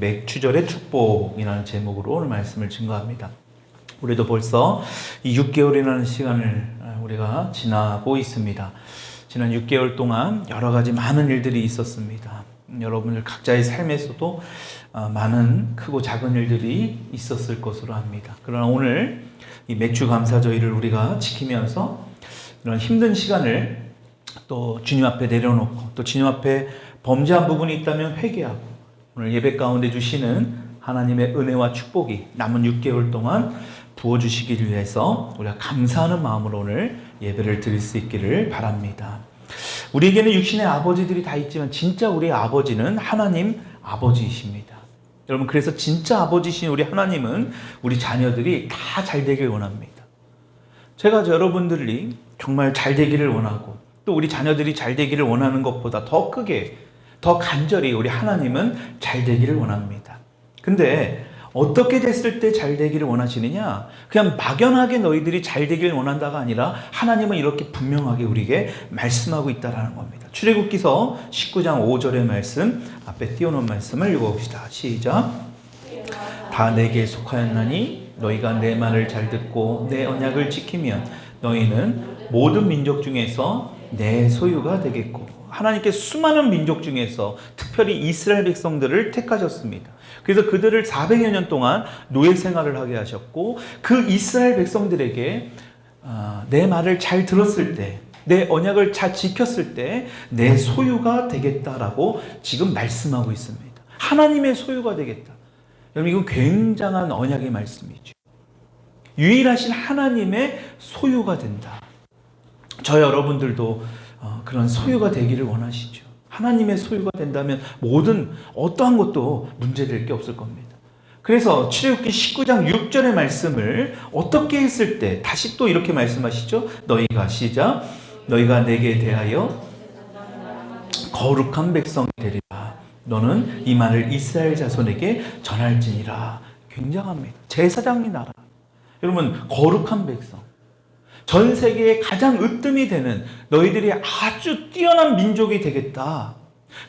맥추절의 축복이라는 제목으로 오늘 말씀을 증거합니다. 우리도 벌써 이 6개월이라는 시간을 우리가 지나고 있습니다. 지난 6개월 동안 여러 가지 많은 일들이 있었습니다. 여러분들 각자의 삶에서도 많은 크고 작은 일들이 있었을 것으로 합니다. 그러나 오늘 이 맥주 감사절을 우리가 지키면서 이런 힘든 시간을 또 주님 앞에 내려놓고 또 주님 앞에 범죄한 부분이 있다면 회개하고 오늘 예배 가운데 주시는 하나님의 은혜와 축복이 남은 6개월 동안 부어주시기를 위해서 우리가 감사하는 마음으로 오늘 예배를 드릴 수 있기를 바랍니다. 우리에게는 육신의 아버지들이 다 있지만 진짜 우리의 아버지는 하나님 아버지이십니다. 여러분, 그래서 진짜 아버지신 우리 하나님은 우리 자녀들이 다 잘 되길 원합니다. 제가 여러분들이 정말 잘 되기를 원하고 또 우리 자녀들이 잘 되기를 원하는 것보다 더 크게 더 간절히 우리 하나님은 잘 되기를 원합니다. 근데 어떻게 됐을 때 잘 되기를 원하시느냐? 그냥 막연하게 너희들이 잘 되기를 원한다가 아니라 하나님은 이렇게 분명하게 우리에게 말씀하고 있다는 겁니다. 출애굽기서 19장 5절의 말씀, 앞에 띄워놓은 말씀을 읽어봅시다. 시작. 다 내게 속하였나니 너희가 내 말을 잘 듣고 내 언약을 지키면 너희는 모든 민족 중에서 내 소유가 되겠고. 하나님께 수많은 민족 중에서 특별히 이스라엘 백성들을 택하셨습니다. 그래서 그들을 400여 년 동안 노예 생활을 하게 하셨고 그 이스라엘 백성들에게 내 말을 잘 들었을 때, 내 언약을 잘 지켰을 때 내 소유가 되겠다라고 지금 말씀하고 있습니다. 하나님의 소유가 되겠다. 여러분, 이건 굉장한 언약의 말씀이죠. 유일하신 하나님의 소유가 된다. 저 여러분들도 그런 소유가 되기를 원하시죠. 하나님의 소유가 된다면 모든 어떠한 것도 문제될 게 없을 겁니다. 그래서 출애굽기 19장 6절의 말씀을 어떻게 했을 때 다시 또 이렇게 말씀하시죠. 너희가 시작. 너희가 내게 대하여 거룩한 백성이 되리라. 너는 이 말을 이스라엘 자손에게 전할지니라. 굉장합니다. 제사장이 나라. 여러분, 거룩한 백성. 전 세계에 가장 으뜸이 되는 너희들이 아주 뛰어난 민족이 되겠다.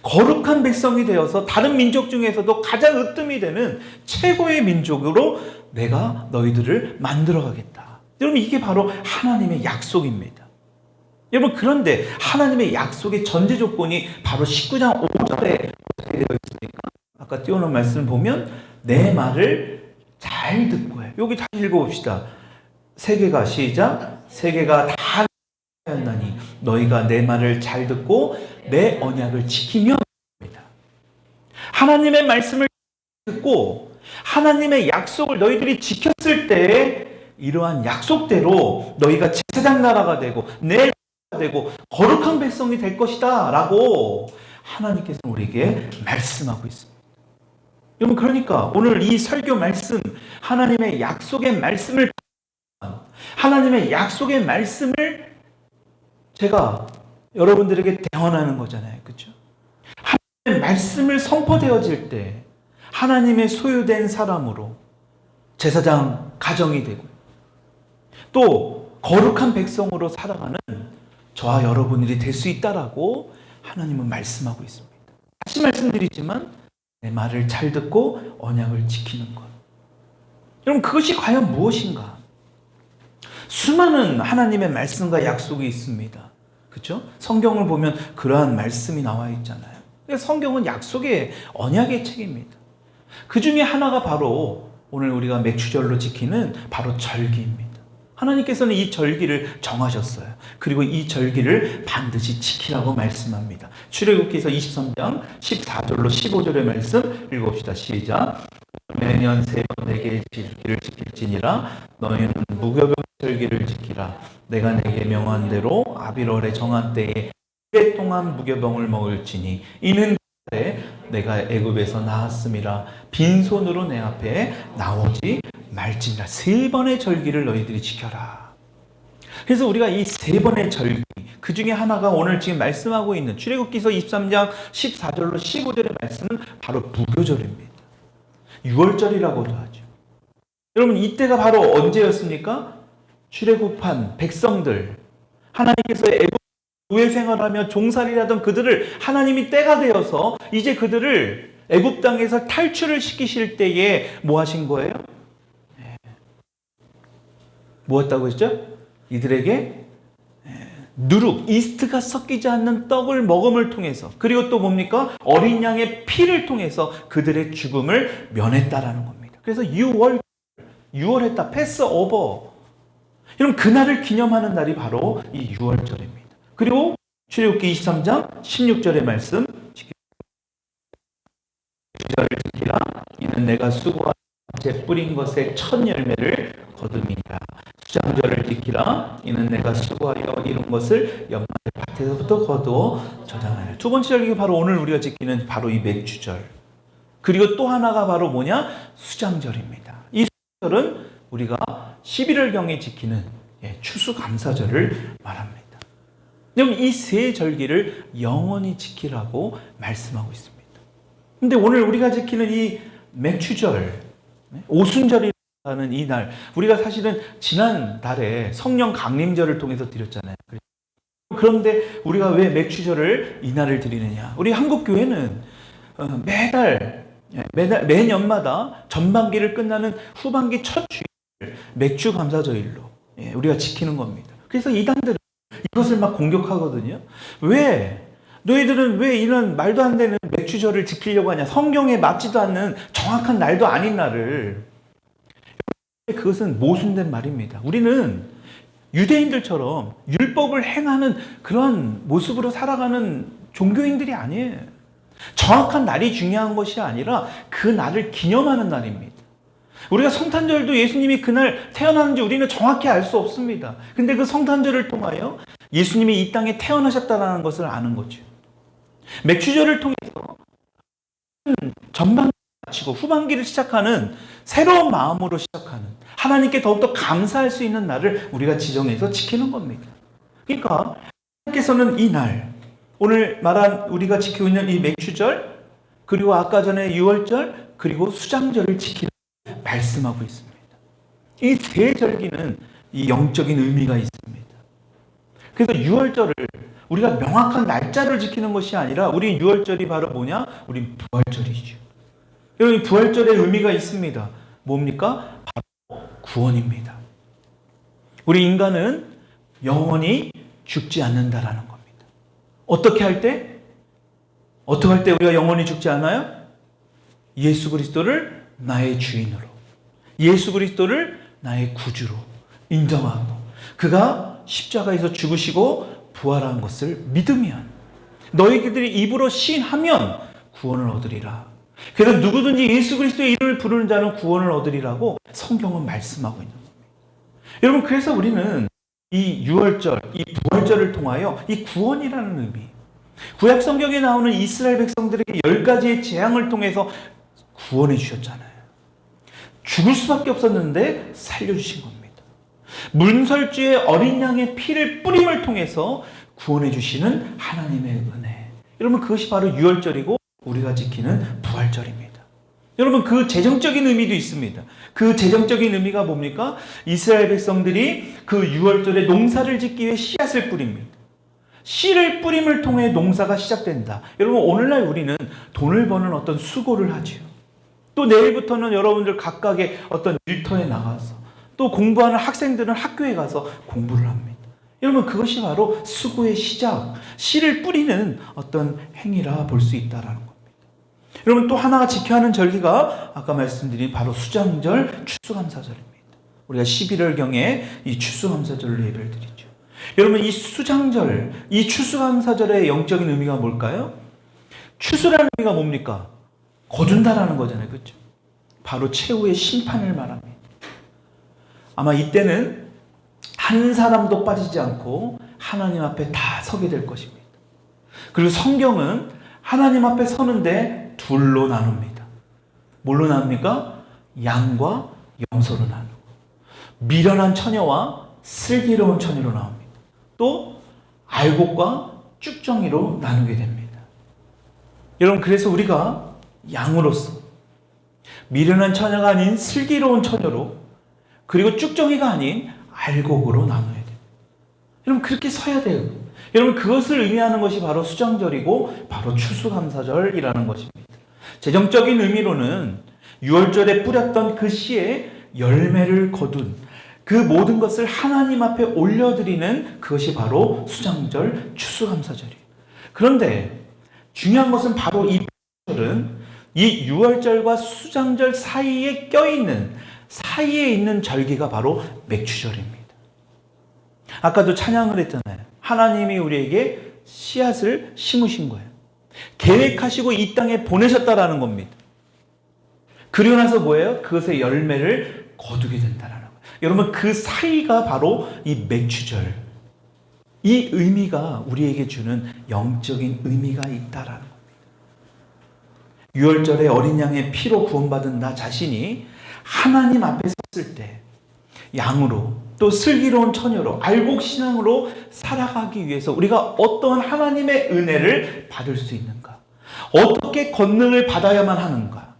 거룩한 백성이 되어서 다른 민족 중에서도 가장 으뜸이 되는 최고의 민족으로 내가 너희들을 만들어 가겠다. 여러분, 이게 바로 하나님의 약속입니다. 여러분, 그런데 하나님의 약속의 전제 조건이 바로 19장 5절에 어떻게 되어 있습니까? 아까 띄워놓은 말씀을 보면 내 말을 잘 듣고 해. 여기 다시 읽어봅시다. 세계가 시작. 세계가 다 하였나니 너희가 내 말을 잘 듣고 내 언약을 지키면 됩니다. 하나님의 말씀을 듣고 하나님의 약속을 너희들이 지켰을 때 이러한 약속대로 너희가 제사장 나라가 되고 내 나라가 되고 거룩한 백성이 될 것이다 라고 하나님께서 우리에게 말씀하고 있습니다. 여러분, 그러니까 오늘 이 설교 말씀, 하나님의 약속의 말씀을, 하나님의 약속의 말씀을 제가 여러분들에게 대언하는 거잖아요. 그렇죠? 하나님의 말씀을 선포되어질 때 하나님의 소유된 사람으로 제사장 가정이 되고 또 거룩한 백성으로 살아가는 저와 여러분들이 될 수 있다라고 하나님은 말씀하고 있습니다. 다시 말씀드리지만 내 말을 잘 듣고 언약을 지키는 것. 여러분, 그것이 과연 무엇인가? 수많은 하나님의 말씀과 약속이 있습니다. 그렇죠? 성경을 보면 그러한 말씀이 나와 있잖아요. 성경은 약속의 언약의 책입니다. 그 중에 하나가 바로 오늘 우리가 맥추절로 지키는 바로 절기입니다. 하나님께서는 이 절기를 정하셨어요. 그리고 이 절기를 반드시 지키라고 말씀합니다. 출애굽기서 23장 14절로 15절의 말씀 읽어봅시다. 시작. 매년 세 번 내게 절기를 지킬지니라. 너희는 무교병 절기를 지키라. 내가 내게 명한 대로 아비월에 정한 때에 1회 동안 무교병을 먹을지니 이는 내가 애굽에서 나왔음이라. 빈손으로 내 앞에 나오지 말지니라. 3번의 절기를 너희들이 지켜라. 그래서 우리가 이 3번의 절기, 그 중에 하나가 오늘 지금 말씀하고 있는 출애굽기서 23장 14절로 15절의 말씀은 바로 무교절입니다. 6월절이라고도 하죠. 여러분, 이때가 바로 언제였습니까? 출애굽한 백성들, 하나님께서 애굽 노예 생활하며 종살이라던 그들을 하나님이 때가 되어서 이제 그들을 애굽 땅에서 탈출을 시키실 때에 뭐 하신 거예요? 뭐 했다고 했죠? 이들에게 누룩, 이스트가 섞이지 않는 떡을 먹음을 통해서, 그리고 또 뭡니까? 어린 양의 피를 통해서 그들의 죽음을 면했다라는 겁니다. 그래서 6월했다, 패스 오버. 여러분, 그날을 기념하는 날이 바로 이 6월절입니다. 그리고 출애굽기 23장 16절의 말씀, 주절을 지키라. 이는 내가 수고한 제 뿌린 것의 첫 열매를 거둠이니라. 수장절을 지키라. 이는 내가 수고하여 이룬 것을 연말의 밭에서부터 거두어 저장하라. 두 번째 절기가 바로 오늘 우리가 지키는 바로 이 맥주절. 그리고 또 하나가 바로 뭐냐? 수장절입니다. 이 수장절은 우리가 11월경에 지키는 추수감사절을 말합니다. 여러분, 이 세 절기를 영원히 지키라고 말씀하고 있습니다. 근데 오늘 우리가 지키는 이 맥추절, 오순절이라는 이 날, 우리가 사실은 지난 달에 성령 강림절을 통해서 드렸잖아요. 그런데 우리가 왜 맥추절을 이 날을 드리느냐? 우리 한국교회는 매년마다 전반기를 끝나는 후반기 첫 주일 맥주 감사절일로 우리가 지키는 겁니다. 그래서 이단들은 이것을 막 공격하거든요. 왜? 너희들은 왜 이런 말도 안 되는 맥주절을 지키려고 하냐? 성경에 맞지도 않는 정확한 날도 아닌 날을. 그것은 모순된 말입니다. 우리는 유대인들처럼 율법을 행하는 그런 모습으로 살아가는 종교인들이 아니에요. 정확한 날이 중요한 것이 아니라 그 날을 기념하는 날입니다. 우리가 성탄절도 예수님이 그날 태어났는지 우리는 정확히 알 수 없습니다. 근데 그 성탄절을 통하여 예수님이 이 땅에 태어나셨다는 것을 아는 거죠. 맥주절을 통해서 전반기를 마치고 후반기를 시작하는 새로운 마음으로 시작하는, 하나님께 더욱더 감사할 수 있는 날을 우리가 지정해서 지키는 겁니다. 그러니까 하나님께서는 이 날, 오늘 말한 우리가 지키고 있는 이 맥주절, 그리고 아까 전에 6월절, 그리고 수장절을 지키는 말씀하고 있습니다. 이 세 절기는 이 영적인 의미가 있습니다. 그래서 6월절을 우리가 명확한 날짜를 지키는 것이 아니라, 우리 6월절이 바로 뭐냐? 우리 부활절이죠. 여러분, 부활절의 의미가 있습니다. 뭡니까? 바로 구원입니다. 우리 인간은 영원히 죽지 않는다라는 겁니다. 어떻게 할 때? 어떻게 할 때 우리가 영원히 죽지 않아요? 예수 그리스도를 나의 주인으로, 예수 그리스도를 나의 구주로 인정하고, 그가 십자가에서 죽으시고 부활한 것을 믿으면, 너희들이 입으로 시인하면 구원을 얻으리라. 그래서 누구든지 예수 그리스도의 이름을 부르는 자는 구원을 얻으리라고 성경은 말씀하고 있는 겁니다. 여러분, 그래서 우리는 이 6월절, 이 부활절을 통하여 이 구원이라는 의미, 구약 성경에 나오는 이스라엘 백성들에게 10가지의 재앙을 통해서 구원해 주셨잖아요. 죽을 수밖에 없었는데 살려주신 겁니다. 문설주의 어린 양의 피를 뿌림을 통해서 구원해 주시는 하나님의 은혜. 여러분, 그것이 바로 6월절이고 우리가 지키는 부활절입니다. 여러분, 그 재정적인 의미도 있습니다. 그 재정적인 의미가 뭡니까? 이스라엘 백성들이 그 6월절에 농사를 짓기 위해 씨앗을 뿌립니다. 씨를 뿌림을 통해 농사가 시작된다. 여러분, 오늘날 우리는 돈을 버는 어떤 수고를 하죠. 또 내일부터는 여러분들 각각의 어떤 일터에 나가서, 또 공부하는 학생들은 학교에 가서 공부를 합니다. 여러분, 그것이 바로 수고의 시작, 씨를 뿌리는 어떤 행위라 볼 수 있다는 겁니다. 여러분, 또 하나가 지켜야 하는 절기가 아까 말씀드린 바로 수장절, 추수감사절입니다. 우리가 11월경에 이 추수감사절로 예배를 드리죠. 여러분, 이 수장절, 이 추수감사절의 영적인 의미가 뭘까요? 추수라는 의미가 뭡니까? 거둔다라는 거잖아요. 그렇죠? 바로 최후의 심판을 말합니다. 아마 이때는 한 사람도 빠지지 않고 하나님 앞에 다 서게 될 것입니다. 그리고 성경은 하나님 앞에 서는데 둘로 나눕니다. 뭘로 나눕니까? 양과 염소로 나누고, 미련한 처녀와 슬기로운 처녀로 나옵니다. 또 알곡과 쭉정이로 나누게 됩니다. 여러분, 그래서 우리가 양으로서 미련한 처녀가 아닌 슬기로운 처녀로, 그리고 쭉정이가 아닌 알곡으로 나눠야 돼요. 여러분, 그렇게 서야 돼요. 여러분, 그것을 의미하는 것이 바로 수장절이고 바로 추수감사절이라는 것입니다. 재정적인 의미로는 유월절에 뿌렸던 그 씨에 열매를 거둔 그 모든 것을 하나님 앞에 올려드리는 그것이 바로 수장절, 추수감사절이에요. 그런데 중요한 것은 바로 이 절은 이 유월절과 수장절 사이에 껴있는, 사이에 있는 절기가 바로 맥추절입니다. 아까도 찬양을 했잖아요. 하나님이 우리에게 씨앗을 심으신 거예요. 계획하시고 이 땅에 보내셨다라는 겁니다. 그리고 나서 뭐예요? 그것의 열매를 거두게 된다라는 거예요. 여러분, 그 사이가 바로 이 맥추절. 이 의미가 우리에게 주는 영적인 의미가 있다라는 겁니다. 유월절에 어린 양의 피로 구원받은 나 자신이 하나님 앞에 섰을 때 양으로, 또 슬기로운 처녀로, 알곡신앙으로 살아가기 위해서 우리가 어떠한 하나님의 은혜를 받을 수 있는가? 어떻게 권능을 받아야만 하는가?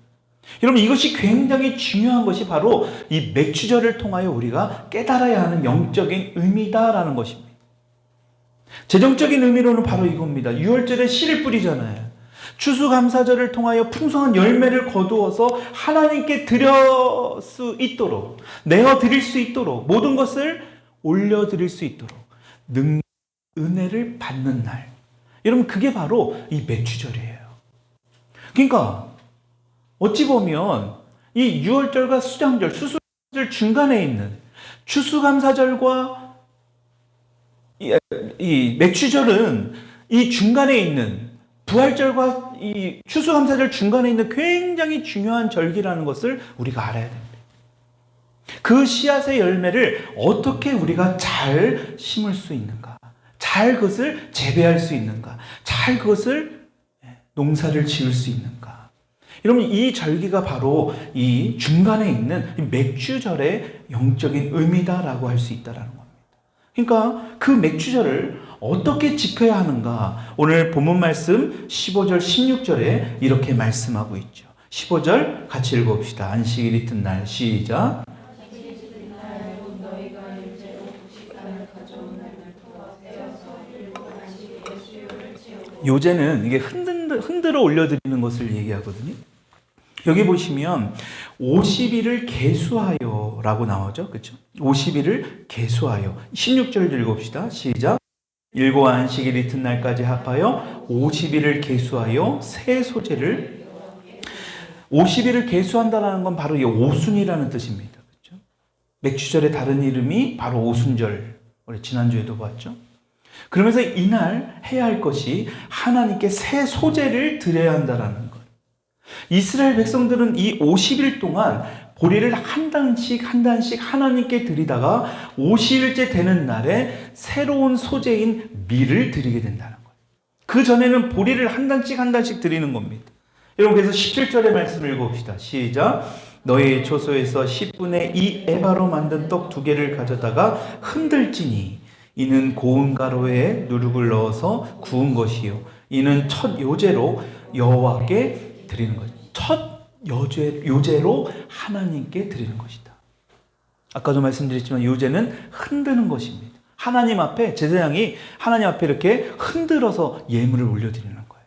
여러분, 이것이 굉장히 중요한 것이 바로 이 맥추절을 통하여 우리가 깨달아야 하는 영적인 의미다라는 것입니다. 재정적인 의미로는 바로 이겁니다. 유월절에 씨를 뿌리잖아요. 추수감사절을 통하여 풍성한 열매를 거두어서 하나님께 드릴 수 있도록, 내어드릴 수 있도록, 모든 것을 올려드릴 수 있도록 은혜를 받는 날. 여러분, 그게 바로 이 맥추절이에요. 그러니까 어찌 보면 이 유월절과 수장절, 추수감사절 중간에 있는 추수감사절과 이 맥추절은 이 중간에 있는 부활절과 이 추수감사절 중간에 있는 굉장히 중요한 절기라는 것을 우리가 알아야 됩니다. 그 씨앗의 열매를 어떻게 우리가 잘 심을 수 있는가? 잘 그것을 재배할 수 있는가? 잘 그것을 농사를 지을 수 있는가? 여러분, 이 절기가 바로 이 중간에 있는 이 맥추절의 영적인 의미다라고 할 수 있다는 겁니다. 그러니까 그 맥추절을 어떻게 지켜야 하는가? 오늘 본문 말씀 15절, 16절에 이렇게 말씀하고 있죠. 15절 같이 읽어봅시다. 안식일 이튿날 시작. 요제는 이게 흔들어 올려드리는 것을 얘기하거든요. 여기 보시면 50일을 계수하여 라고 나오죠. 그렇죠? 50일을 계수하여. 16절 읽어봅시다. 시작. 일곱 안식일 이튿날까지 합하여 50일을 계수하여 새 소재를, 50일을 계수한다는 건 바로 이 오순이라는 뜻입니다. 그렇죠? 맥추절의 다른 이름이 바로 오순절. 우리 지난주에도 봤죠. 그러면서 이날 해야 할 것이 하나님께 새 소재를 드려야 한다는 것. 이스라엘 백성들은 이 50일 동안 보리를 한 단씩 한 단씩 하나님께 드리다가 50일째 되는 날에 새로운 소재인 밀을 드리게 된다는 거예요. 그 전에는 보리를 한 단씩 한 단씩 드리는 겁니다. 여러분, 그래서 17절의 말씀을 읽어봅시다. 시작. 너의 초소에서 10분의 2 에바로 만든 떡 2개를 가져다가 흔들지니 이는 고운 가루에 누룩을 넣어서 구운 것이요 이는 첫 요제로 여호와께 드리는 것이다. 첫 요제로 하나님께 드리는 것이다. 아까도 말씀드렸지만 요제는 흔드는 것입니다. 하나님 앞에, 제사장이 하나님 앞에 이렇게 흔들어서 예물을 올려드리는 거예요.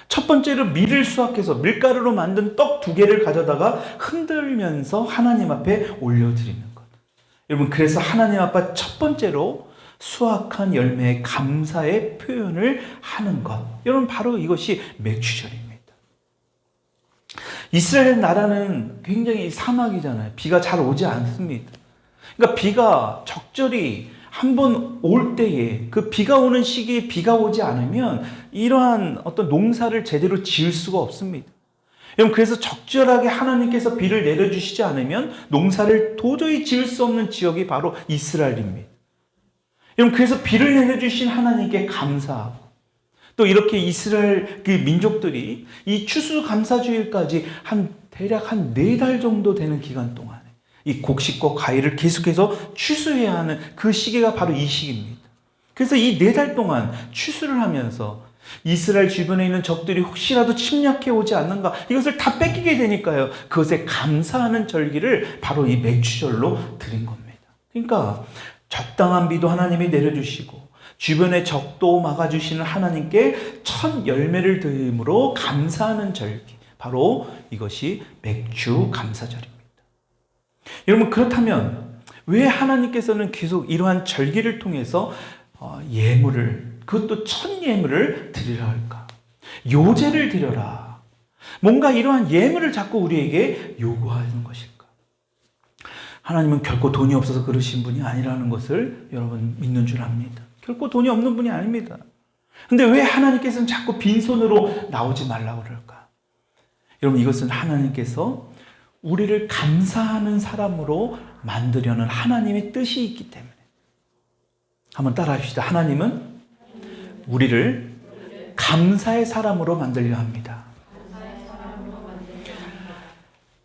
첫 번째로 밀을 수확해서 밀가루로 만든 떡 2개를 가져다가 흔들면서 하나님 앞에 올려드리는 것. 여러분, 그래서 하나님 앞에 첫 번째로 수확한 열매의 감사의 표현을 하는 것. 여러분, 바로 이것이 맥추절입니다. 이스라엘 나라는 굉장히 사막이잖아요. 비가 잘 오지 않습니다. 그러니까 비가 적절히 한번 올 때에 그 비가 오는 시기에 비가 오지 않으면 이러한 어떤 농사를 제대로 지을 수가 없습니다. 여러분, 그래서 적절하게 하나님께서 비를 내려주시지 않으면 농사를 도저히 지을 수 없는 지역이 바로 이스라엘입니다. 여러분, 그래서 비를 내려주신 하나님께 감사하고 또 이렇게 이스라엘 그 민족들이 이 추수감사주일까지 대략 한 4달 정도 되는 기간 동안에 이 곡식과 과일을 계속해서 추수해야 하는 그 시기가 바로 이 시기입니다. 그래서 이 4달 동안 추수를 하면서 이스라엘 주변에 있는 적들이 혹시라도 침략해 오지 않는가, 이것을 다 뺏기게 되니까요. 그것에 감사하는 절기를 바로 이 맥추절로 드린 겁니다. 그러니까 적당한 비도 하나님이 내려주시고 주변의 적도 막아주시는 하나님께 첫 열매를 드림으로 감사하는 절기, 바로 이것이 맥주 감사절입니다. 여러분, 그렇다면 왜 하나님께서는 계속 이러한 절기를 통해서 예물을, 그것도 첫 예물을 드리라 할까? 요제를 드려라. 뭔가 이러한 예물을 자꾸 우리에게 요구하는 것일까? 하나님은 결코 돈이 없어서 그러신 분이 아니라는 것을 여러분 믿는 줄 압니다. 결코 돈이 없는 분이 아닙니다. 근데 왜 하나님께서는 자꾸 빈손으로 나오지 말라고 그럴까? 여러분, 이것은 하나님께서 우리를 감사하는 사람으로 만들려는 하나님의 뜻이 있기 때문에. 한번 따라 합시다. 하나님은 우리를 감사의 사람으로 만들려 합니다.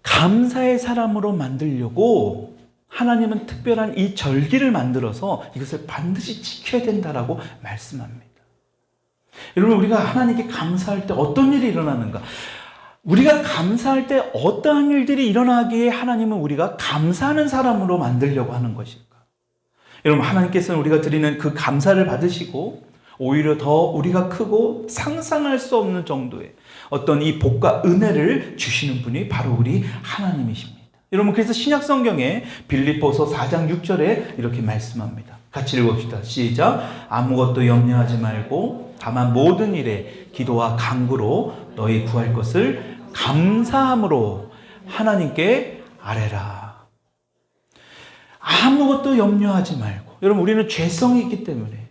감사의 사람으로 만들려고 하나님은 특별한 이 절기를 만들어서 이것을 반드시 지켜야 된다라고 말씀합니다. 여러분, 우리가 하나님께 감사할 때 어떤 일이 일어나는가? 우리가 감사할 때 어떠한 일들이 일어나기에 하나님은 우리가 감사하는 사람으로 만들려고 하는 것일까? 여러분, 하나님께서는 우리가 드리는 그 감사를 받으시고 오히려 더 우리가 크고 상상할 수 없는 정도의 어떤 이 복과 은혜를 주시는 분이 바로 우리 하나님이십니다. 여러분, 그래서 신약 성경에 빌립보서 4장 6절에 이렇게 말씀합니다. 같이 읽읍시다. 시작. 아무것도 염려하지 말고 다만 모든 일에 기도와 간구로 너희 구할 것을 감사함으로 하나님께 아뢰라. 아무것도 염려하지 말고. 여러분, 우리는 죄성이 있기 때문에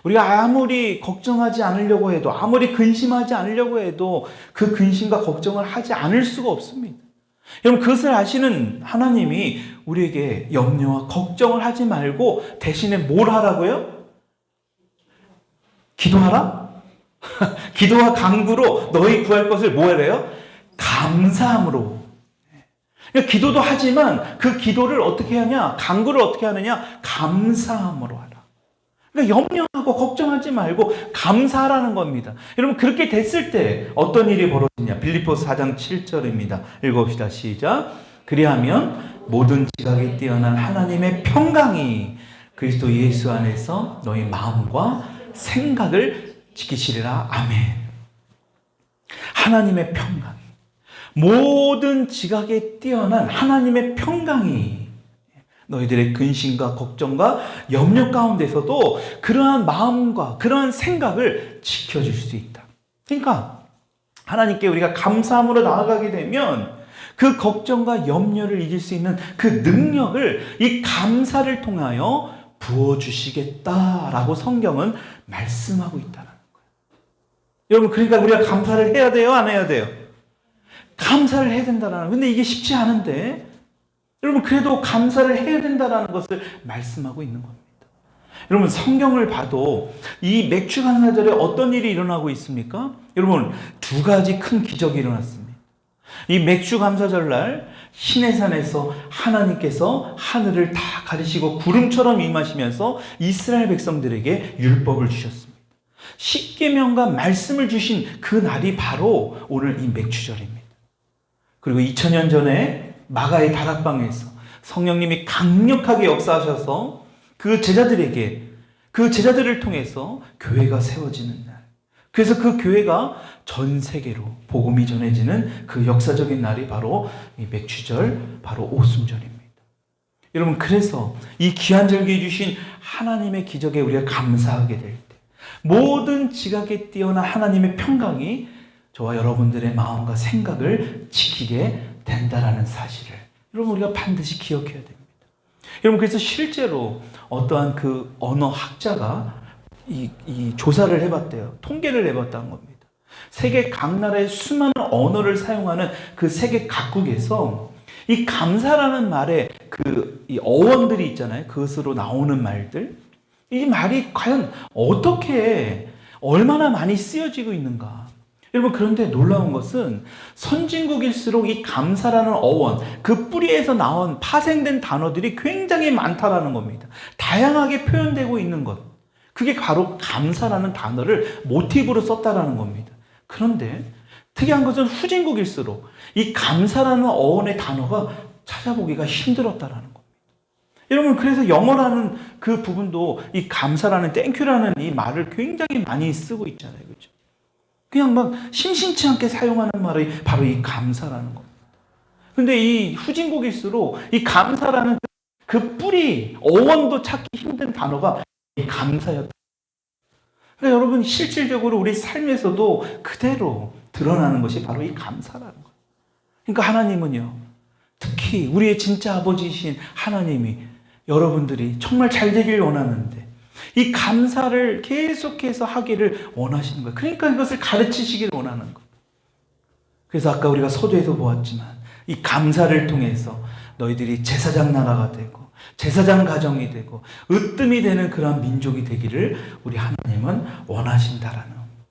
우리가 아무리 걱정하지 않으려고 해도, 아무리 근심하지 않으려고 해도 그 근심과 걱정을 하지 않을 수가 없습니다. 여러분, 그것을 아시는 하나님이 우리에게 염려와 걱정을 하지 말고 대신에 뭘 하라고요? 기도하라? 기도와 간구로 너희 구할 것을 뭐 하래요? 감사함으로. 그러니까 기도도 하지만 그 기도를 어떻게 하냐? 간구를 어떻게 하느냐? 감사함으로 하라. 그러니까 염려하고 걱정하지 말고 감사하라는 겁니다. 여러분, 그렇게 됐을 때 어떤 일이 벌어지냐? 빌립보서 4장 7절입니다. 읽어봅시다. 시작. 그리하면 모든 지각이 뛰어난 하나님의 평강이 그리스도 예수 안에서 너희 마음과 생각을 지키시리라. 아멘. 하나님의 평강이, 모든 지각에 뛰어난 하나님의 평강이 너희들의 근심과 걱정과 염려 가운데서도 그러한 마음과 그러한 생각을 지켜줄 수 있다. 그러니까 하나님께 우리가 감사함으로 나아가게 되면 그 걱정과 염려를 이길 수 있는 그 능력을 이 감사를 통하여 부어주시겠다라고 성경은 말씀하고 있다는 거예요. 여러분, 그러니까 우리가 감사를 해야 돼요? 안 해야 돼요? 감사를 해야 된다는 거예요. 근데 이게 쉽지 않은데 여러분, 그래도 감사를 해야 된다는 것을 말씀하고 있는 겁니다. 여러분, 성경을 봐도 이 맥주 감사절에 어떤 일이 일어나고 있습니까? 여러분, 두 가지 큰 기적이 일어났습니다. 이 맥주 감사절 날 시내산에서 하나님께서 하늘을 다 가리시고 구름처럼 임하시면서 이스라엘 백성들에게 율법을 주셨습니다. 십계명과 말씀을 주신 그 날이 바로 오늘 이 맥주절입니다. 그리고 2000년 전에 마가의 다락방에서 성령님이 강력하게 역사하셔서 그 제자들을 통해서 교회가 세워지는 날. 그래서 그 교회가 전 세계로 복음이 전해지는 그 역사적인 날이 바로 이 맥주절, 바로 오순절입니다. 여러분, 그래서 이 귀한 절기에 주신 하나님의 기적에 우리가 감사하게 될 때, 모든 지각에 뛰어난 하나님의 평강이 저와 여러분들의 마음과 생각을 지키게 된다라는 사실을 여러분, 우리가 반드시 기억해야 됩니다. 여러분, 그래서 실제로 어떠한 그 언어 학자가 이 조사를 해봤대요. 통계를 해봤다는 겁니다. 세계 각 나라의 수많은 언어를 사용하는 그 세계 각국에서 이 감사라는 말의 이 어원들이 있잖아요. 그것으로 나오는 말들. 이 말이 과연 어떻게, 얼마나 많이 쓰여지고 있는가. 여러분, 그런데 놀라운 것은 선진국일수록 이 감사라는 어원, 그 뿌리에서 나온 파생된 단어들이 굉장히 많다라는 겁니다. 다양하게 표현되고 있는 것. 그게 바로 감사라는 단어를 모티브로 썼다라는 겁니다. 그런데 특이한 것은 후진국일수록 이 감사라는 어원의 단어가 찾아보기가 힘들었다라는 겁니다. 여러분, 그래서 영어라는 그 부분도 이 감사라는 땡큐라는 이 말을 굉장히 많이 쓰고 있잖아요. 그렇죠? 그냥 막 심심치 않게 사용하는 말이 바로 이 감사라는 겁니다. 근데 이 후진국일수록 이 감사라는 그 뿌리, 어원도 찾기 힘든 단어가 이 감사였다. 그러니까 여러분, 실질적으로 우리 삶에서도 그대로 드러나는 것이 바로 이 감사라는 거예요. 그러니까 하나님은요, 특히 우리의 진짜 아버지이신 하나님이 여러분들이 정말 잘 되길 원하는데 이 감사를 계속해서 하기를 원하시는 거예요. 그러니까 이것을 가르치시기를 원하는 거예요. 그래서 아까 우리가 서두에서 보았지만 이 감사를 통해서 너희들이 제사장 나라가 되고 제사장 가정이 되고 으뜸이 되는 그러한 민족이 되기를 우리 하나님은 원하신다라는 겁니다.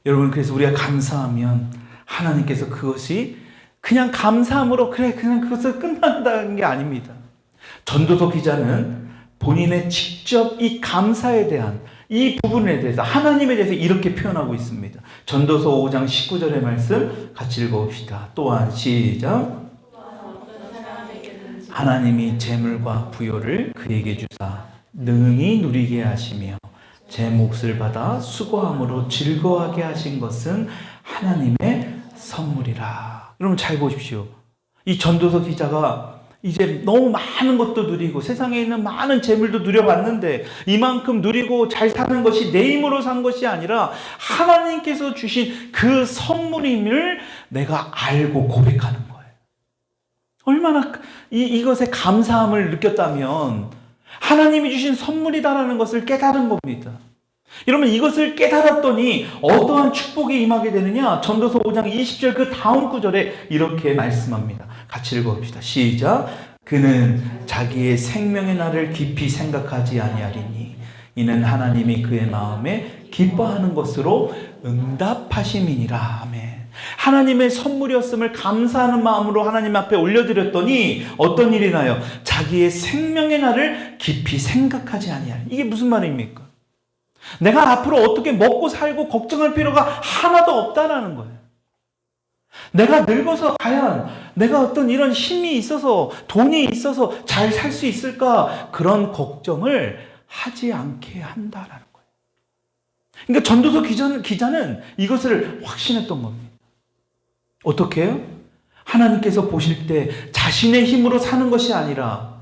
여러분, 그래서 우리가 감사하면 하나님께서 그것이 그냥 감사함으로 그냥 그것을 끝난다는 게 아닙니다. 전도서 기자는 본인의 직접 이 감사에 대한 이 부분에 대해서 하나님에 대해서 이렇게 표현하고 있습니다. 전도서 5장 19절의 말씀 같이 읽어봅시다. 또한 시작. 하나님이 재물과 부요를 그에게 주사 능히 누리게 하시며 제 몫을 받아 수고함으로 즐거워하게 하신 것은 하나님의 선물이라. 여러분 잘 보십시오. 이 전도서 기자가 이제 너무 많은 것도 누리고 세상에 있는 많은 재물도 누려봤는데 이만큼 누리고 잘 사는 것이 내 힘으로 산 것이 아니라 하나님께서 주신 그 선물임을 내가 알고 고백하는 거예요. 얼마나 이것에 감사함을 느꼈다면 하나님이 주신 선물이다라는 것을 깨달은 겁니다. 여러분, 이것을 깨달았더니 어떠한 축복이 임하게 되느냐? 전도서 5장 20절 그 다음 구절에 이렇게 말씀합니다. 같이 읽어봅시다. 시작. 그는 자기의 생명의 날을 깊이 생각하지 아니하리니 이는 하나님이 그의 마음에 기뻐하는 것으로 응답하심이니라. 아멘. 하나님의 선물이었음을 감사하는 마음으로 하나님 앞에 올려드렸더니 어떤 일이 나요? 자기의 생명의 날을 깊이 생각하지 아니하리니. 이게 무슨 말입니까? 내가 앞으로 어떻게 먹고 살고 걱정할 필요가 하나도 없다라는 거예요. 내가 늙어서 과연 내가 어떤 이런 힘이 있어서 돈이 있어서 잘 살 수 있을까? 그런 걱정을 하지 않게 한다라는 거예요. 그러니까 전도서 기자는 이것을 확신했던 겁니다. 어떻게 해요? 하나님께서 보실 때 자신의 힘으로 사는 것이 아니라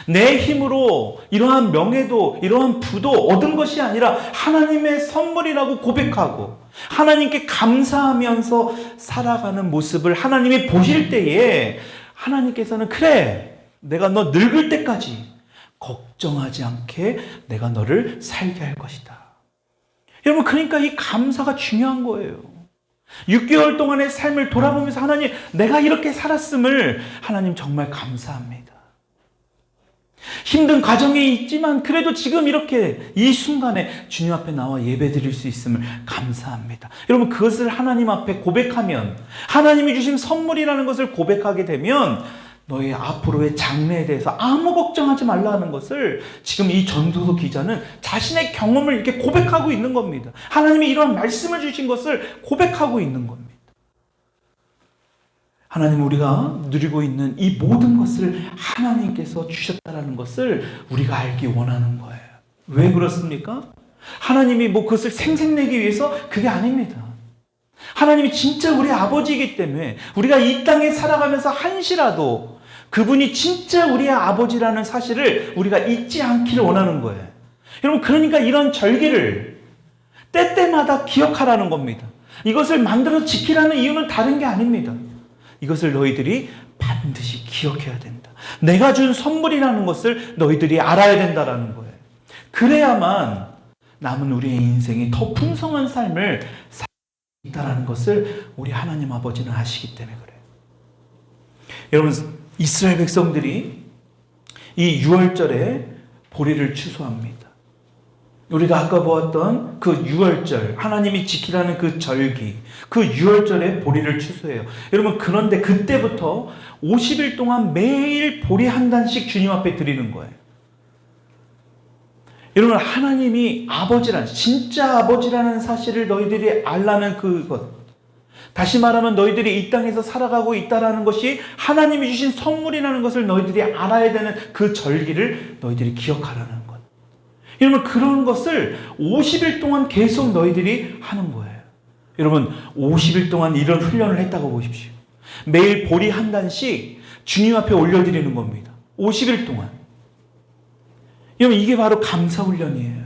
내 힘으로 이러한 명예도 이러한 부도 얻은 것이 아니라 하나님의 선물이라고 고백하고 하나님께 감사하면서 살아가는 모습을 하나님이 보실 때에 하나님께서는 그래, 내가 너 늙을 때까지 걱정하지 않게 내가 너를 살게 할 것이다. 여러분, 그러니까 이 감사가 중요한 거예요. 6개월 동안의 삶을 돌아보면서 하나님, 내가 이렇게 살았음을 하나님 정말 감사합니다. 힘든 과정에 있지만 그래도 지금 이렇게 이 순간에 주님 앞에 나와 예배 드릴 수 있음을 감사합니다. 여러분, 그것을 하나님 앞에 고백하면, 하나님이 주신 선물이라는 것을 고백하게 되면 너의 앞으로의 장래에 대해서 아무 걱정하지 말라는 것을 지금 이 전도서 기자는 자신의 경험을 이렇게 고백하고 있는 겁니다. 하나님이 이런 말씀을 주신 것을 고백하고 있는 겁니다. 하나님, 우리가 누리고 있는 이 모든 것을 하나님께서 주셨다는 것을 우리가 알기 원하는 거예요. 왜 그렇습니까? 하나님이 그것을 생색내기 위해서 그게 아닙니다. 하나님이 진짜 우리 아버지이기 때문에 우리가 이 땅에 살아가면서 한시라도 그분이 진짜 우리의 아버지라는 사실을 우리가 잊지 않기를 원하는 거예요. 여러분, 그러니까 이런 절기를 때때마다 기억하라는 겁니다. 이것을 만들어 지키라는 이유는 다른 게 아닙니다. 이것을 너희들이 반드시 기억해야 된다. 내가 준 선물이라는 것을 너희들이 알아야 된다는 거예요. 그래야만 남은 우리의 인생이 더 풍성한 삶을 살 수 있다는 것을 우리 하나님 아버지는 아시기 때문에 그래요. 여러분, 이스라엘 백성들이 이 6월절에 보리를 추수합니다. 우리가 아까 보았던 그 6월절, 하나님이 지키라는 그 절기, 그 6월절에 보리를 추수해요. 여러분, 그런데 그때부터 50일 동안 매일 보리 한 단씩 주님 앞에 드리는 거예요. 여러분, 하나님이 아버지라는, 진짜 아버지라는 사실을 너희들이 알라는 그것, 다시 말하면 너희들이 이 땅에서 살아가고 있다는 것이 하나님이 주신 선물이라는 것을 너희들이 알아야 되는 그 절기를 너희들이 기억하라는 것. 여러분, 그런 것을 50일 동안 계속 너희들이 하는 거예요. 여러분 50일 동안 이런 훈련을 했다고 보십시오. 매일 보리 한 단씩 주님 앞에 올려드리는 겁니다. 50일 동안. 여러분 이게 바로 감사훈련이에요.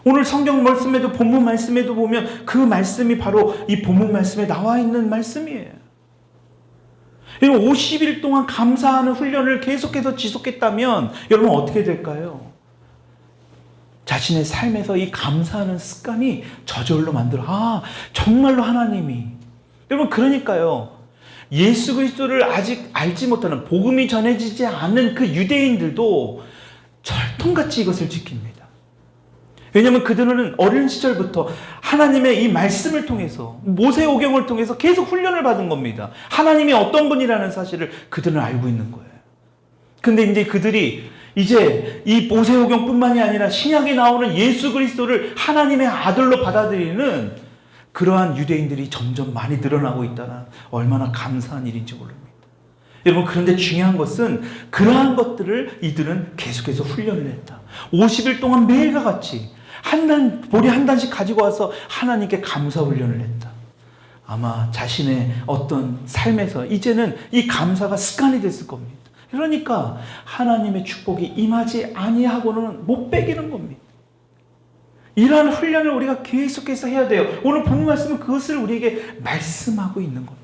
오늘 성경 말씀에도 본문 말씀에도 보면 그 말씀이 바로 이 본문 말씀에 나와 있는 말씀이에요. 여러분 50일 동안 감사하는 훈련을 계속해서 지속했다면 여러분 어떻게 될까요? 자신의 삶에서 이 감사하는 습관이 저절로 만들어. 정말로 하나님이. 여러분 그러니까요. 예수 그리스도를 아직 알지 못하는 복음이 전해지지 않는 그 유대인들도 철통같이 이것을 지킵니다. 왜냐하면 그들은 어린 시절부터 하나님의 이 말씀을 통해서 모세오경을 통해서 계속 훈련을 받은 겁니다. 하나님이 어떤 분이라는 사실을 그들은 알고 있는 거예요. 근데 이제 그들이 이제 이 모세오경뿐만이 아니라 신약에 나오는 예수 그리스도를 하나님의 아들로 받아들이는 그러한 유대인들이 점점 많이 늘어나고 있다는 얼마나 감사한 일인지 모릅니다. 여러분 그런데 중요한 것은 그러한 것들을 이들은 계속해서 훈련을 했다. 50일 동안 매일과 같이 보리 한 단씩 가지고 와서 하나님께 감사 훈련을 했다. 아마 자신의 어떤 삶에서 이제는 이 감사가 습관이 됐을 겁니다. 그러니까 하나님의 축복이 임하지 아니하고는 못 빼기는 겁니다. 이러한 훈련을 우리가 계속해서 해야 돼요. 오늘 본문 말씀은 그것을 우리에게 말씀하고 있는 겁니다.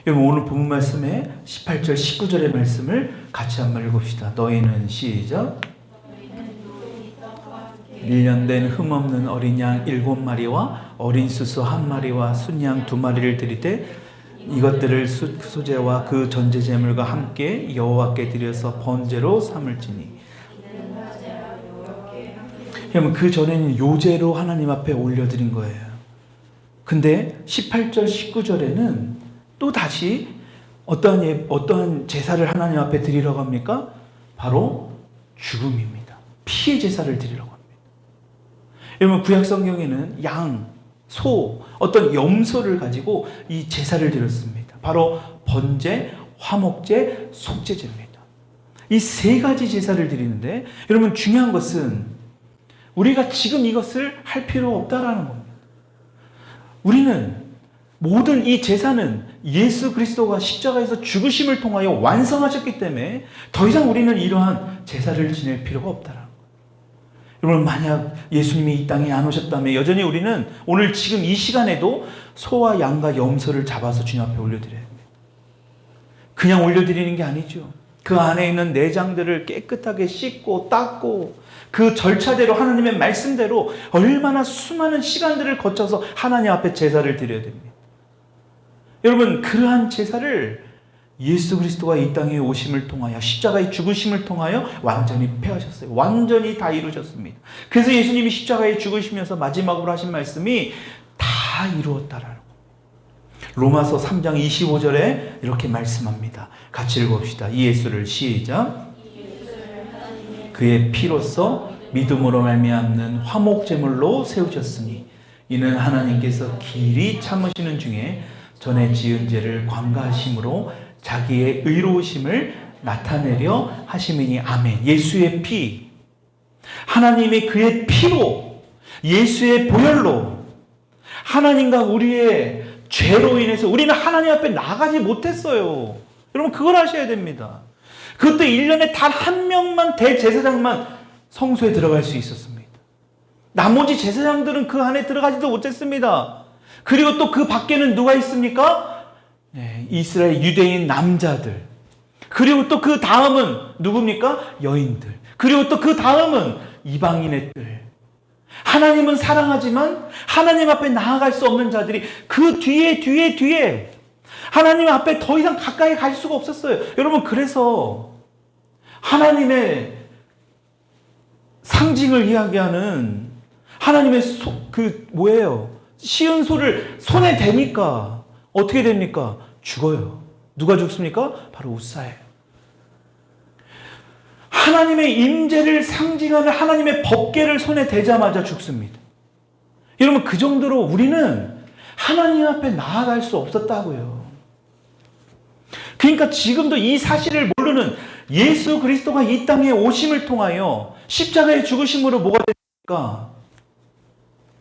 여러분 오늘 본문 말씀에 18절 19절의 말씀을 같이 한번 읽읍시다. 너희는 시작. 1년 된 흠없는 어린 양 7마리와 어린 수수 1마리와 순양 2마리를 드리되 이것들을 소제와 그 전제제물과 함께 여호와께 드려서 번제로 삼을지니. 여러분 그 전에는 요제로 하나님 앞에 올려드린 거예요. 근데 18절 19절에는 또 다시 어떠한 제사를 하나님 앞에 드리려고 합니까? 바로 죽음입니다. 피의 제사를 드리려고 합니다. 여러분 구약 성경에는 양, 소, 어떤 염소를 가지고 이 제사를 드렸습니다. 바로 번제, 화목제, 속죄제입니다. 이 세 가지 제사를 드리는데 여러분 중요한 것은 우리가 지금 이것을 할 필요 없다라는 겁니다. 우리는 모든 이 제사는 예수 그리스도가 십자가에서 죽으심을 통하여 완성하셨기 때문에 더 이상 우리는 이러한 제사를 지낼 필요가 없다라는 거예요. 여러분 만약 예수님이 이 땅에 안 오셨다면 여전히 우리는 오늘 지금 이 시간에도 소와 양과 염소를 잡아서 주님 앞에 올려드려야 됩니다. 그냥 올려드리는 게 아니죠. 그 안에 있는 내장들을 깨끗하게 씻고 닦고 그 절차대로 하나님의 말씀대로 얼마나 수많은 시간들을 거쳐서 하나님 앞에 제사를 드려야 됩니다. 여러분 그러한 제사를 예수 그리스도가 이 땅에 오심을 통하여 십자가의 죽으심을 통하여 완전히 폐하셨어요. 완전히 다 이루셨습니다. 그래서 예수님이 십자가에 죽으시면서 마지막으로 하신 말씀이 다 이루었다라는 겁니다. 로마서 3장 25절에 이렇게 말씀합니다. 같이 읽어봅시다. 이 예수를 시작. 그의 피로써 믿음으로 말미암는 화목제물로 세우셨으니 이는 하나님께서 길이 참으시는 중에 전에 지은 죄를 관가하심으로 자기의 의로우심을 나타내려 하심이니 아멘. 예수의 피, 하나님의 그의 피로, 예수의 보혈로 하나님과 우리의 죄로 인해서 우리는 하나님 앞에 나가지 못했어요. 여러분 그걸 아셔야 됩니다. 그것도 1년에 단 한 명만 대제사장만 성소에 들어갈 수 있었습니다. 나머지 제사장들은 그 안에 들어가지도 못했습니다. 그리고 또 그 밖에는 누가 있습니까? 이스라엘 유대인 남자들. 그리고 또 그 다음은 누굽니까? 여인들. 그리고 또 그 다음은 이방인의 들. 하나님은 사랑하지만 하나님 앞에 나아갈 수 없는 자들이 그 뒤에 하나님 앞에 더 이상 가까이 갈 수가 없었어요. 여러분 그래서 하나님의 상징을 이야기하는 하나님의 시은 소를 손에 대니까 어떻게 됩니까? 죽어요. 누가 죽습니까? 바로 웃사예요. 하나님의 임재를 상징하는 하나님의 법궤를 손에 대자마자 죽습니다. 여러분 그 정도로 우리는 하나님 앞에 나아갈 수 없었다고요. 그러니까 지금도 이 사실을 모르는 예수 그리스도가 이 땅에 오심을 통하여 십자가의 죽으심으로 뭐가 됩니까?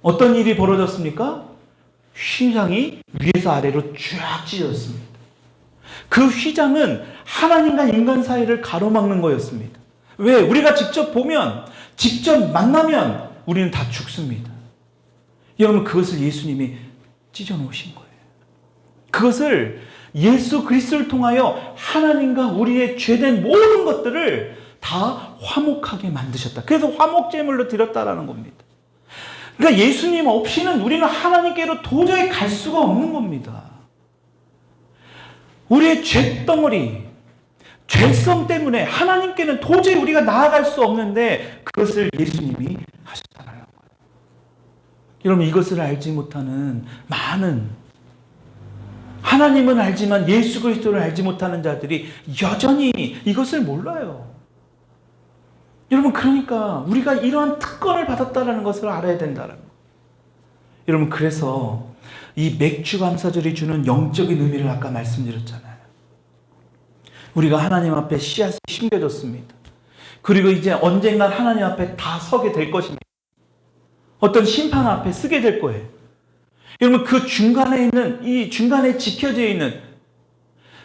어떤 일이 벌어졌습니까? 휘장이 위에서 아래로 쫙 찢어졌습니다. 그 휘장은 하나님과 인간 사이를 가로막는 거였습니다. 왜? 우리가 직접 보면, 직접 만나면 우리는 다 죽습니다. 여러분, 그것을 예수님이 찢어놓으신 거예요. 그것을 예수 그리스도를 통하여 하나님과 우리의 죄된 모든 것들을 다 화목하게 만드셨다. 그래서 화목제물로 드렸다라는 겁니다. 그러니까 예수님 없이는 우리는 하나님께로 도저히 갈 수가 없는 겁니다. 우리의 죄덩어리, 죄성 때문에 하나님께는 도저히 우리가 나아갈 수 없는데 그것을 예수님이 하셨잖아요. 여러분, 이것을 알지 못하는 많은, 하나님은 알지만 예수 그리스도를 알지 못하는 자들이 여전히 이것을 몰라요. 여러분, 그러니까 우리가 이러한 특권을 받았다는 것을 알아야 된다는 거예요. 여러분, 그래서 이 맥주 감사절이 주는 영적인 의미를 아까 말씀드렸잖아요. 우리가 하나님 앞에 씨앗이 심겨졌습니다. 그리고 이제 언젠간 하나님 앞에 다 서게 될 것입니다. 어떤 심판 앞에 서게 될 거예요. 여러분, 그 중간에 있는, 이 중간에 지켜져 있는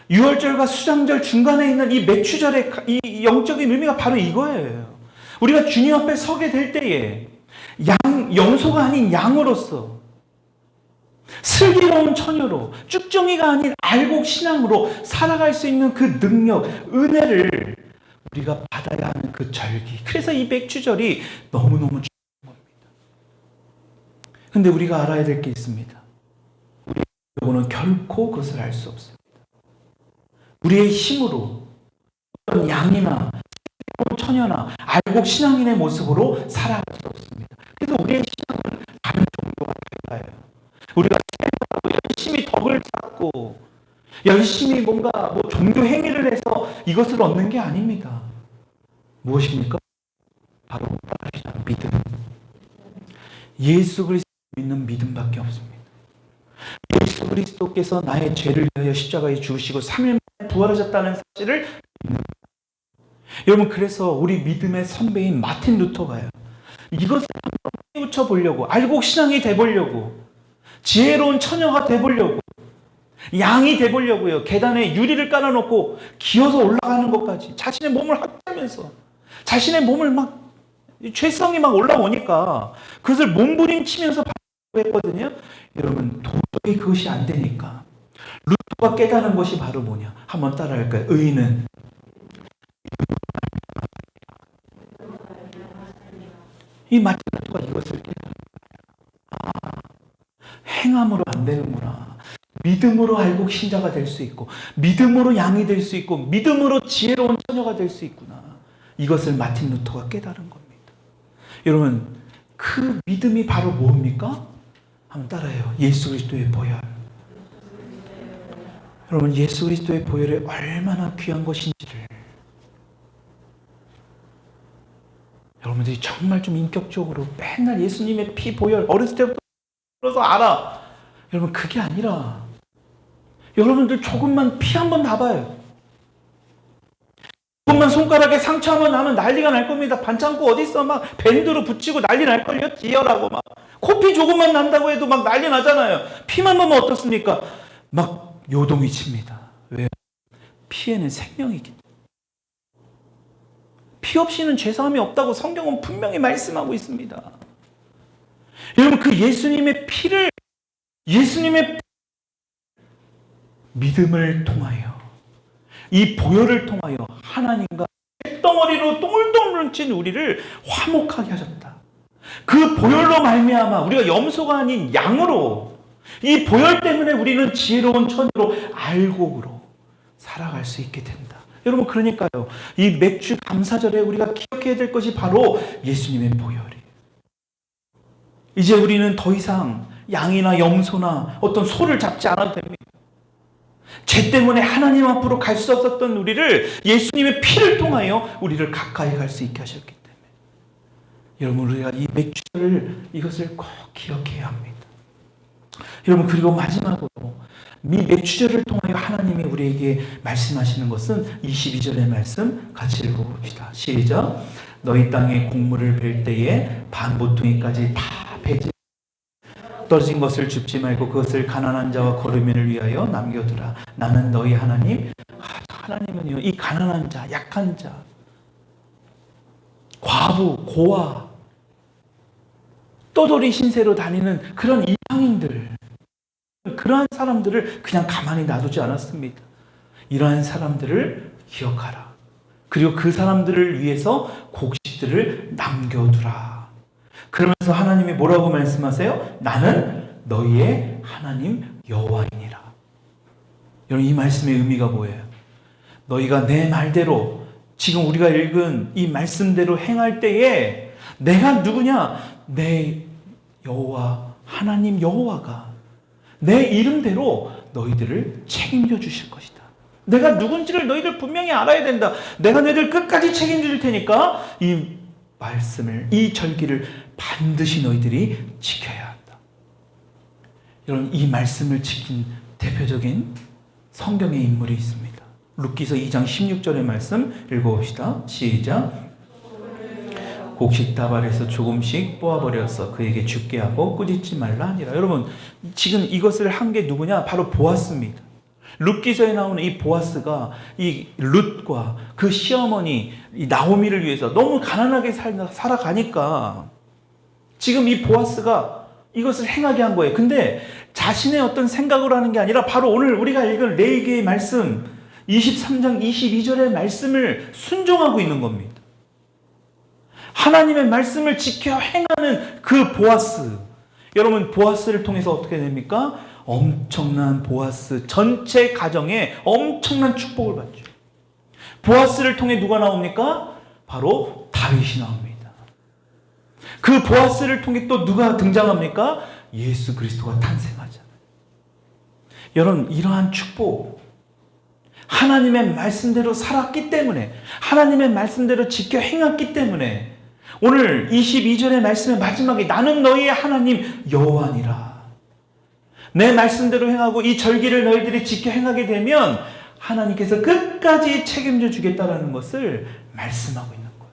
유월절과 수장절 중간에 있는 이 맥주절의 이 영적인 의미가 바로 이거예요. 우리가 주님 앞에 서게 될 때에 염소가 아닌 양으로서, 슬기로운 처녀로, 쭉정이가 아닌 알곡 신앙으로 살아갈 수 있는 그 능력, 은혜를 우리가 받아야 하는 그 절기. 그래서 이 맥주절이 너무너무 중요한 겁니다. 근데 우리가 알아야 될 게 있습니다. 우리는 결코 그것을 알 수 없습니다. 우리의 힘으로 어떤 양이나 처녀나 알곡 신앙인의 모습으로 살아갈 수 없습니다. 그래서 우리의 신앙은 다른 종교가 달라요. 우리가 열심히 덕을 쌓고 열심히 뭔가 종교 행위를 해서 이것을 얻는 게 아닙니다. 무엇입니까? 바로 믿음. 예수 그리스도 믿는 믿음밖에 없습니다. 예수 그리스도께서 나의 죄를 위하여 십자가에 죽으시고 3일 만에 부활하셨다는 사실을 믿는. 여러분, 그래서 우리 믿음의 선배인 마틴 루터가요, 이것을 한번 깨우쳐 보려고, 알곡 신앙이 돼보려고, 지혜로운 처녀가 돼보려고, 양이 돼보려고요, 계단에 유리를 깔아놓고 기어서 올라가는 것까지 자신의 몸을 학대하면서 자신의 몸을 막 죄성이 막 올라오니까 그것을 몸부림치면서 했거든요. 여러분, 도저히 그것이 안 되니까 루터가 깨달은 것이 바로 뭐냐? 한번 따라할까요? 의인은 이 마틴 루터가 이것을 깨달은 거예요. 행함으로 안 되는구나. 믿음으로 알곡 신자가 될 수 있고, 믿음으로 양이 될 수 있고, 믿음으로 지혜로운 처녀가 될 수 있구나. 이것을 마틴 루터가 깨달은 겁니다. 여러분, 그 믿음이 바로 뭡니까? 한번 따라해요. 예수 그리스도의 보혈. 여러분, 예수 그리스도의 보혈이 얼마나 귀한 것인지를 여러분들이 정말 좀 인격적으로 맨날 예수님의 피 보혈 어렸을 때부터 들어서 알아. 여러분, 그게 아니라 여러분들 조금만 피 한번 놔봐요. 조금만 손가락에 상처 한번 나면 난리가 날 겁니다. 반창고 어디 있어? 막 밴드로 붙이고 난리 날걸요? 지혈하고 막. 코피 조금만 난다고 해도 막 난리 나잖아요. 피만 보면 어떻습니까? 막 요동이 칩니다. 왜요? 피에는 생명이 있기 때문에. 피 없이는 죄사함이 없다고 성경은 분명히 말씀하고 있습니다. 여러분, 그 예수님의 피를, 예수님의 믿음을 통하여, 이 보혈을 통하여 하나님과 덩어리로 똥을똥을 뭉친 우리를 화목하게 하셨다. 그 보혈로 말미암아 우리가 염소가 아닌 양으로, 이 보혈 때문에 우리는 지혜로운 처녀로 알곡으로 살아갈 수 있게 된다. 여러분, 그러니까요, 이 맥주 감사절에 우리가 기억해야 될 것이 바로 예수님의 보혈이에요. 이제 우리는 더 이상 양이나 염소나 어떤 소를 잡지 않아도 됩니다. 죄 때문에 하나님 앞으로 갈 수 없었던 우리를 예수님의 피를 통하여 우리를 가까이 갈 수 있게 하셨기 때문에, 여러분, 우리가 이 맥주를, 이것을 꼭 기억해야 합니다. 여러분, 그리고 마지막으로 이 맥주절을 통하여 하나님이 우리에게 말씀하시는 것은 22절의 말씀 같이 읽어봅시다. 시작. 너희 땅에 곡물을 벨 때에 반 모퉁이까지 다 배지 떨어진 것을 줍지 말고 그것을 가난한 자와 거르면을 위하여 남겨두라. 나는 너희 하나님. 하나님은요, 이 가난한 자, 약한 자, 과부, 고아, 떠돌이 신세로 다니는 그런 이방인들, 그러한 사람들을 그냥 가만히 놔두지 않았습니다. 이러한 사람들을 기억하라. 그리고 그 사람들을 위해서 곡식들을 남겨두라. 그러면서 하나님이 뭐라고 말씀하세요? 나는 너희의 하나님 여호와이니라. 여러분, 이 말씀의 의미가 뭐예요? 너희가 내 말대로, 지금 우리가 읽은 이 말씀대로 행할 때에 내가 누구냐? 내 여호와, 하나님 여호와가 내 이름대로 너희들을 책임져 주실 것이다. 내가 누군지를 너희들 분명히 알아야 된다. 내가 너희들 끝까지 책임질 테니까 이 말씀을, 이 절기를 반드시 너희들이 지켜야 한다. 여러분, 이 말씀을 지킨 대표적인 성경의 인물이 있습니다. 룻기서 2장 16절의 말씀 읽어봅시다. 시작. 곡식 다발에서 조금씩 뽑아버려서 그에게 죽게 하고 꾸짖지 말라 하니라. 여러분, 지금 이것을 한 게 누구냐? 바로 보아스입니다. 룻기서에 나오는 이 보아스가 이 룻과 그 시어머니 이 나오미를 위해서 너무 가난하게 살아가니까 지금 이 보아스가 이것을 행하게 한 거예요. 근데 자신의 어떤 생각으로 하는 게 아니라 바로 오늘 우리가 읽은 레위기의 말씀 23장 22절의 말씀을 순종하고 있는 겁니다. 하나님의 말씀을 지켜 행하는 그 보아스. 여러분, 보아스를 통해서 어떻게 됩니까? 엄청난 보아스 전체 가정에 엄청난 축복을 받죠. 보아스를 통해 누가 나옵니까? 바로 다윗이 나옵니다. 그 보아스를 통해 또 누가 등장합니까? 예수 그리스도가 탄생하잖아요. 여러분, 이러한 축복, 하나님의 말씀대로 살았기 때문에, 하나님의 말씀대로 지켜 행했기 때문에 오늘 22절의 말씀의 마지막에 나는 너희의 하나님 여호와니라. 내 말씀대로 행하고 이 절기를 너희들이 지켜 행하게 되면 하나님께서 끝까지 책임져 주겠다라는 것을 말씀하고 있는 거예요.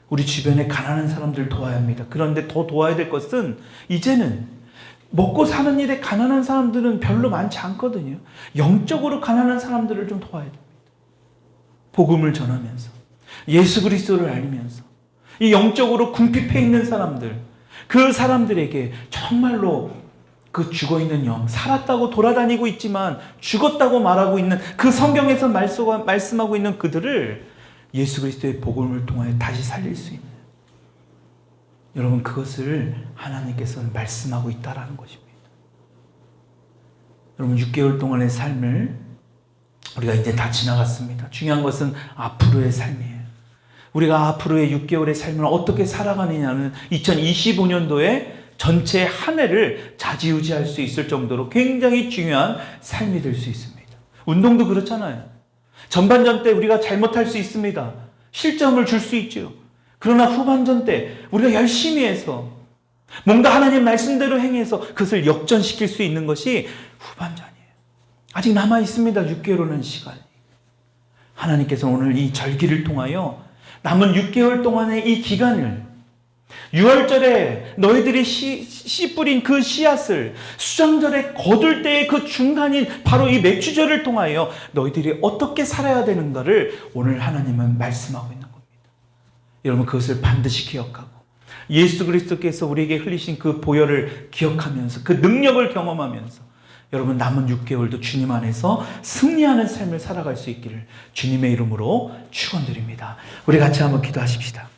우리 주변에 가난한 사람들 도와야 합니다. 그런데 더 도와야 될 것은 이제는 먹고 사는 일에 가난한 사람들은 별로 많지 않거든요. 영적으로 가난한 사람들을 좀 도와야 됩니다. 복음을 전하면서, 예수 그리스도를 알리면서, 이 영적으로 궁핍해 있는 사람들, 그 사람들에게 정말로 그 죽어있는 영, 살았다고 돌아다니고 있지만 죽었다고 말하고 있는 그 성경에서 말씀하고 있는 그들을 예수 그리스도의 복음을 통하여 다시 살릴 수 있는, 여러분, 그것을 하나님께서는 말씀하고 있다라는 것입니다. 여러분, 6개월 동안의 삶을 우리가 이제 다 지나갔습니다. 중요한 것은 앞으로의 삶이에요. 우리가 앞으로의 6개월의 삶을 어떻게 살아가느냐는 2025년도에 전체 한 해를 좌지우지할 수 있을 정도로 굉장히 중요한 삶이 될 수 있습니다. 운동도 그렇잖아요. 전반전 때 우리가 잘못할 수 있습니다. 실점을 줄 수 있죠. 그러나 후반전 때 우리가 열심히 해서 뭔가 하나님 말씀대로 행해서 그것을 역전시킬 수 있는 것이 후반전이에요. 아직 남아 있습니다. 6개월이라는 시간이. 하나님께서 오늘 이 절기를 통하여 남은 6개월 동안의 이 기간을, 6월절에 너희들이 씨 뿌린 그 씨앗을 수장절에 거둘 때의 그 중간인 바로 이 맥주절을 통하여 너희들이 어떻게 살아야 되는가를 오늘 하나님은 말씀하고 있는 겁니다. 여러분, 그것을 반드시 기억하고 예수 그리스도께서 우리에게 흘리신 그 보혈을 기억하면서 그 능력을 경험하면서 여러분, 남은 6개월도 주님 안에서 승리하는 삶을 살아갈 수 있기를 주님의 이름으로 축원드립니다. 우리 같이 한번 기도하십시다.